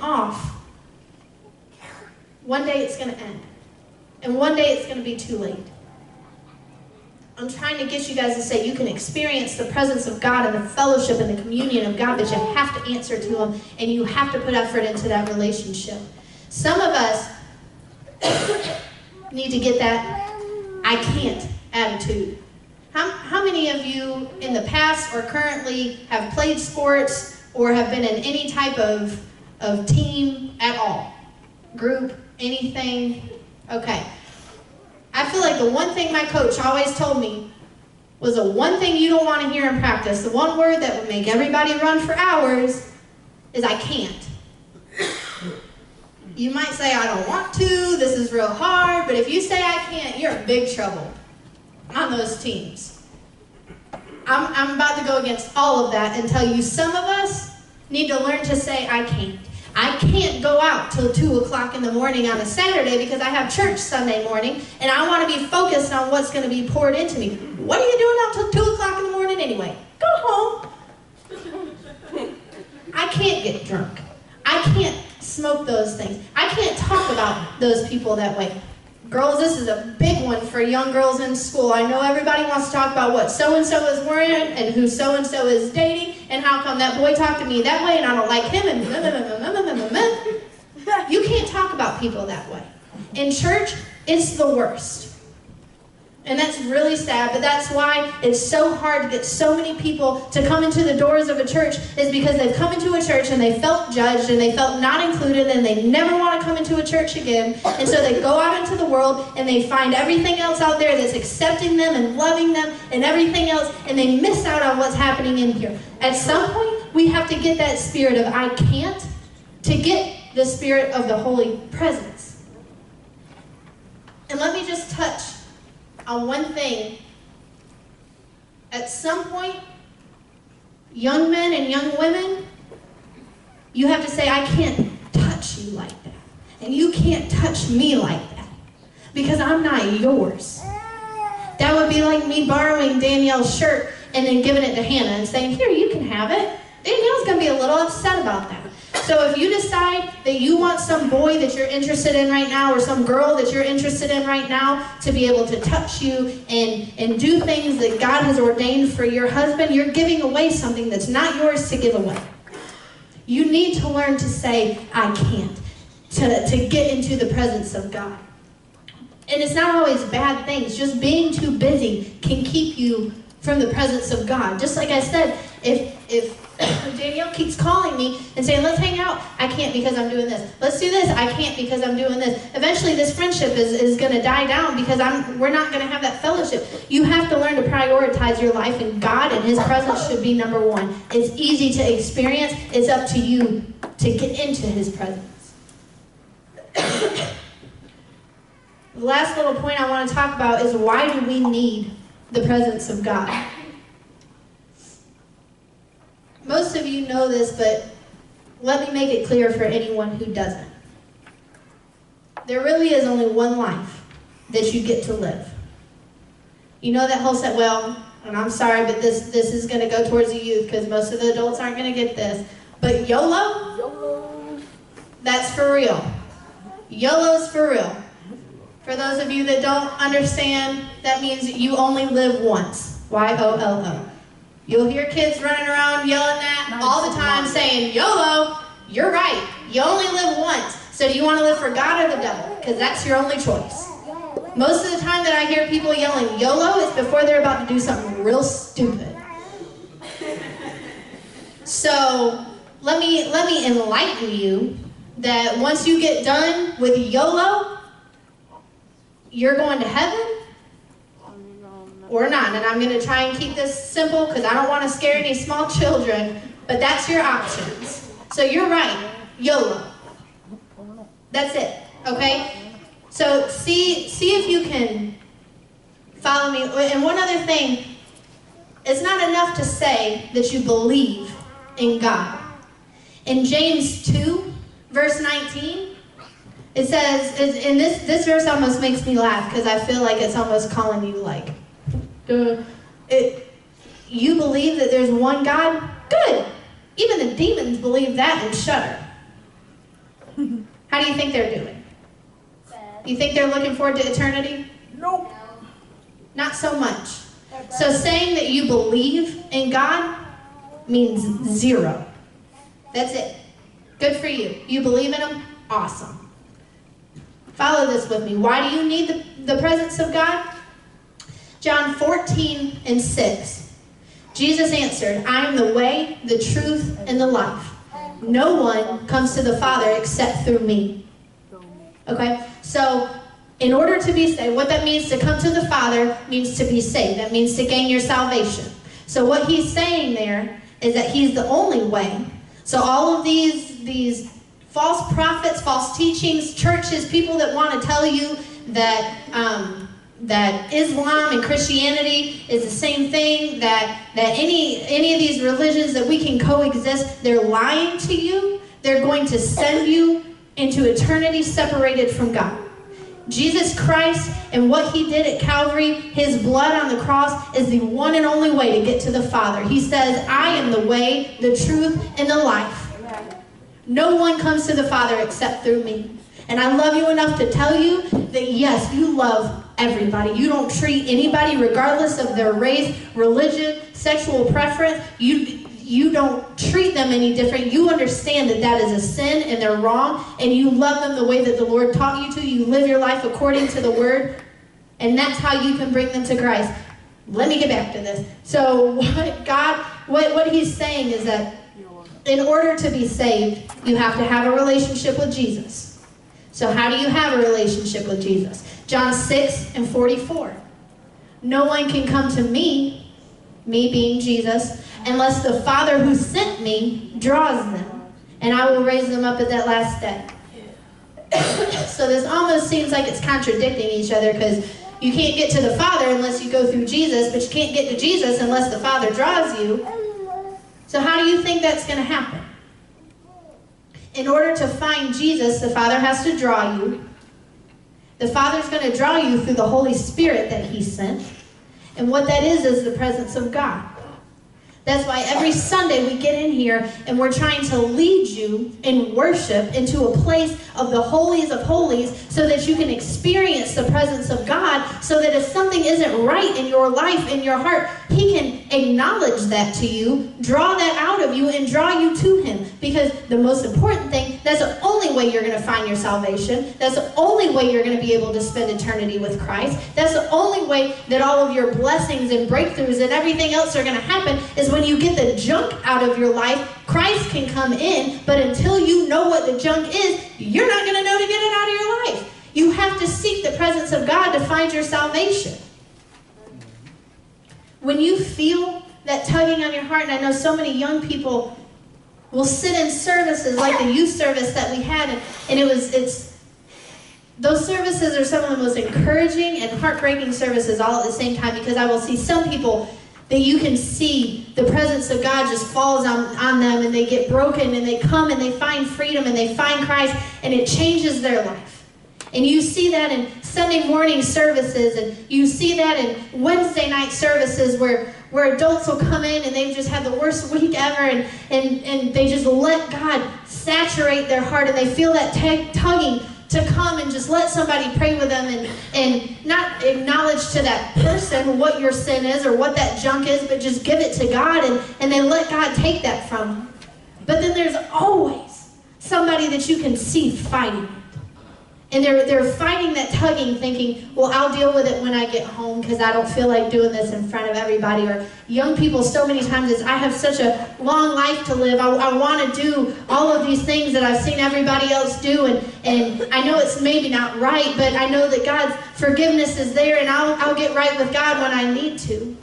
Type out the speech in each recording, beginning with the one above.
off, one day it's going to end. And one day it's going to be too late. I'm trying to get you guys to say you can experience the presence of God and the fellowship and the communion of God, but you have to answer to Him, and you have to put effort into that relationship. Some of us need to get that I can't attitude. How many of you in the past or currently have played sports or have been in any type of team at all? Group, anything? Okay. I feel like the one thing my coach always told me was the one thing you don't want to hear in practice, the one word that would make everybody run for hours, is I can't. You might say, I don't want to, this is real hard, but if you say I can't, you're in big trouble on those teams. I'm about to go against all of that and tell you some of us need to learn to say I can't. I can't go out till 2 o'clock in the morning on a Saturday because I have church Sunday morning and I want to be focused on what's going to be poured into me. What are you doing out till 2 o'clock in the morning anyway? Go home. I can't get drunk. I can't smoke those things. I can't talk about those people that way. Girls, this is a big one for young girls in school. I know everybody wants to talk about what so-and-so is wearing and who so-and-so is dating and how come that boy talked to me that way and I don't like him and you can't talk about people that way. In church, it's the worst. And that's really sad, but that's why it's so hard to get so many people to come into the doors of a church, is because they've come into a church and they felt judged and they felt not included and they never want to come into a church again. And so they go out into the world and they find everything else out there that's accepting them and loving them and everything else, and they miss out on what's happening in here. At some point, we have to get that spirit of I can't to get the spirit of the Holy Presence. And let me just touch on one thing. At some point, young men and young women, you have to say, I can't touch you like that. And you can't touch me like that. Because I'm not yours. That would be like me borrowing Danielle's shirt and then giving it to Hannah and saying, here, you can have it. Danielle's going to be a little upset about that. So if you decide that you want some boy that you're interested in right now or some girl that you're interested in right now to be able to touch you and do things that God has ordained for your husband, you're giving away something that's not yours to give away. You need to learn to say, I can't, to get into the presence of God. And it's not always bad things. Just being too busy can keep you from the presence of God. Just like I said, if Danielle keeps calling me and saying, let's hang out, I can't because I'm doing this. Let's do this, I can't because I'm doing this. Eventually this friendship is going to die down because we're not going to have that fellowship. You have to learn to prioritize your life, and God and His presence should be number one. It's easy to experience. It's up to you to get into His presence. The last little point I want to talk about is, why do we need the presence of God? Most of you know this, but let me make it clear for anyone who doesn't. There really is only one life that you get to live. You know that whole set, well, and I'm sorry, but this is going to go towards the youth because most of the adults aren't going to get this, but YOLO, that's for real. YOLO's for real. For those of you that don't understand, that means you only live once. YOLO. You'll hear kids running around yelling that all the time saying, YOLO, you're right. You only live once. So do you want to live for God or the devil? Because that's your only choice. Most of the time that I hear people yelling YOLO is before they're about to do something real stupid. So let me enlighten you that once you get done with YOLO, you're going to heaven or not. And I'm going to try and keep this simple because I don't want to scare any small children, but that's your options. So you're right, YOLO. That's it, okay? So see if you can follow me. And one other thing, it's not enough to say that you believe in God. In James 2, verse 19, it says, and this verse almost makes me laugh because I feel like it's almost calling you like, you believe that there's one God? Good. Even the demons believe that and shudder. do you think they're doing? You think they're looking forward to eternity? Nope. Not so much. So saying that you believe in God means zero. That's it. Good for you. You believe in Him? Awesome. Follow this with me. Why do you need the presence of God? John 14:6. Jesus answered, I am the way, the truth, and the life. No one comes to the Father except through me. Okay? So, in order to be saved, what that means to come to the Father means to be saved. That means to gain your salvation. So what He's saying there is that He's the only way. So all of these false prophets, false teachings, churches, people that want to tell you that that Islam and Christianity is the same thing, that any of these religions that we can coexist, they're lying to you. They're going to send you into eternity separated from God. Jesus Christ and what He did at Calvary, His blood on the cross, is the one and only way to get to the Father. He says, I am the way, the truth, and the life. No one comes to the Father except through me. And I love you enough to tell you that yes, you love everybody. You don't treat anybody, regardless of their race, religion, sexual preference. You don't treat them any different. You understand that that is a sin and they're wrong, and you love them the way that the Lord taught you to. You live your life according to the Word, and that's how you can bring them to Christ. Let me get back to this. So what He's saying is that in order to be saved, you have to have a relationship with Jesus. So how do you have a relationship with Jesus? John 6:44. No one can come to me being Jesus, unless the Father who sent me draws them, and I will raise them up at that last day. So this almost seems like it's contradicting each other, because you can't get to the Father unless you go through Jesus, but you can't get to Jesus unless the Father draws you. So how do you think that's going to happen? In order to find Jesus, the Father has to draw you. The Father's going to draw you through the Holy Spirit that He sent. And what that is the presence of God. That's why every Sunday we get in here and we're trying to lead you in worship into a place of the holies of holies, so that you can experience the presence of God, so that if something isn't right in your life, in your heart, He can acknowledge that to you, draw that out of you, and draw you to Him. Because the most important thing, that's the only way you're going to find your salvation. That's the only way you're going to be able to spend eternity with Christ. That's the only way that all of your blessings and breakthroughs and everything else are going to happen, is when you get the junk out of your life. Christ can come in, but until you know what the junk is, you're not going to know to get it out of your life. You have to seek the presence of God to find your salvation. When you feel that tugging on your heart, and I know so many young people will sit in services like the youth service that we had, and those services are some of the most encouraging and heartbreaking services all at the same time, because I will see some people that you can see the presence of God just falls on them, and they get broken, and they come and they find freedom and they find Christ, and it changes their life. And you see that in Sunday morning services, and you see that in Wednesday night services where adults will come in and they've just had the worst week ever, and they just let God saturate their heart, and they feel that tugging to come and just let somebody pray with them, and not acknowledge to that person what your sin is or what that junk is, but just give it to God, and they let God take that from them. But then there's always somebody that you can see fighting. And they're fighting that tugging, thinking, well, I'll deal with it when I get home because I don't feel like doing this in front of everybody. Or young people so many times is, I have such a long life to live. I want to do all of these things that I've seen everybody else do. And I know it's maybe not right, but I know that God's forgiveness is there, and I'll get right with God when I need to.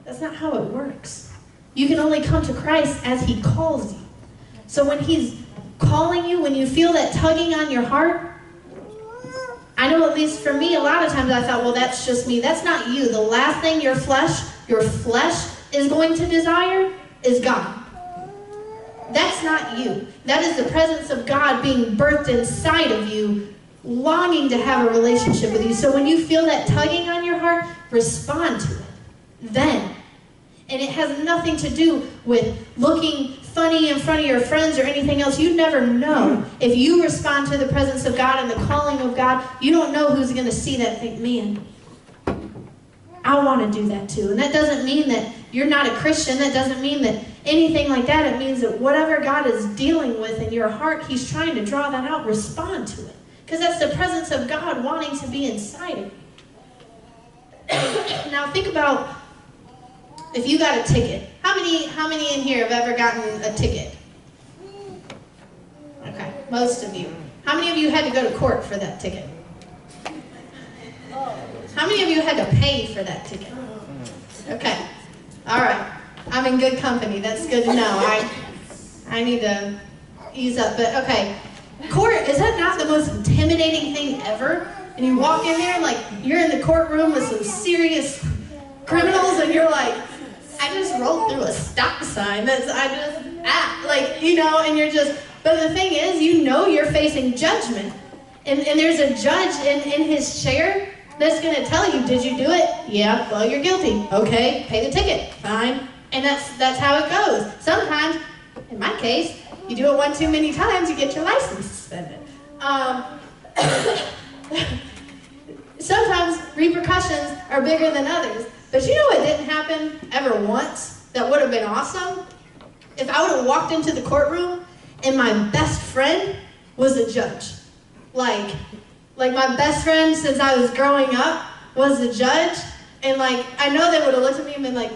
That's not how it works. You can only come to Christ as He calls you. So when He's calling you, when you feel that tugging on your heart, I know at least for me, a lot of times I thought, well, that's just me. That's not you. The last thing your flesh is going to desire is God. That's not you. That is the presence of God being birthed inside of you, longing to have a relationship with you. So when you feel that tugging on your heart, respond to it then. And it has nothing to do with looking funny in front of your friends or anything else. You never know. If you respond to the presence of God and the calling of God, you don't know who's going to see that and think, man, I want to do that too. And that doesn't mean that you're not a Christian. That doesn't mean that anything like that. It means that whatever God is dealing with in your heart, he's trying to draw that out. Respond to it. Because that's the presence of God wanting to be inside of you. Now think about if you got a ticket. How many in here have ever gotten a ticket? Okay, most of you. How many of you had to go to court for that ticket? How many of you had to pay for that ticket? Okay, all right. I'm in good company. That's good to know. I need to ease up, but okay. Court, is that not the most intimidating thing ever? And you walk in there, like, you're in the courtroom with some serious criminals, and you're like, I just rolled through a stop sign. And you're just, but the thing is, you're facing judgment. And there's a judge in his chair that's going to tell you, did you do it? Yeah, well, you're guilty. Okay, pay the ticket. Fine. And that's how it goes. Sometimes, in my case, you do it one too many times, you get your license suspended. Sometimes repercussions are bigger than others. But you know what didn't happen ever once that would have been awesome? If I would have walked into the courtroom and my best friend was a judge. Like my best friend since I was growing up was a judge. And I know they would have looked at me and been like,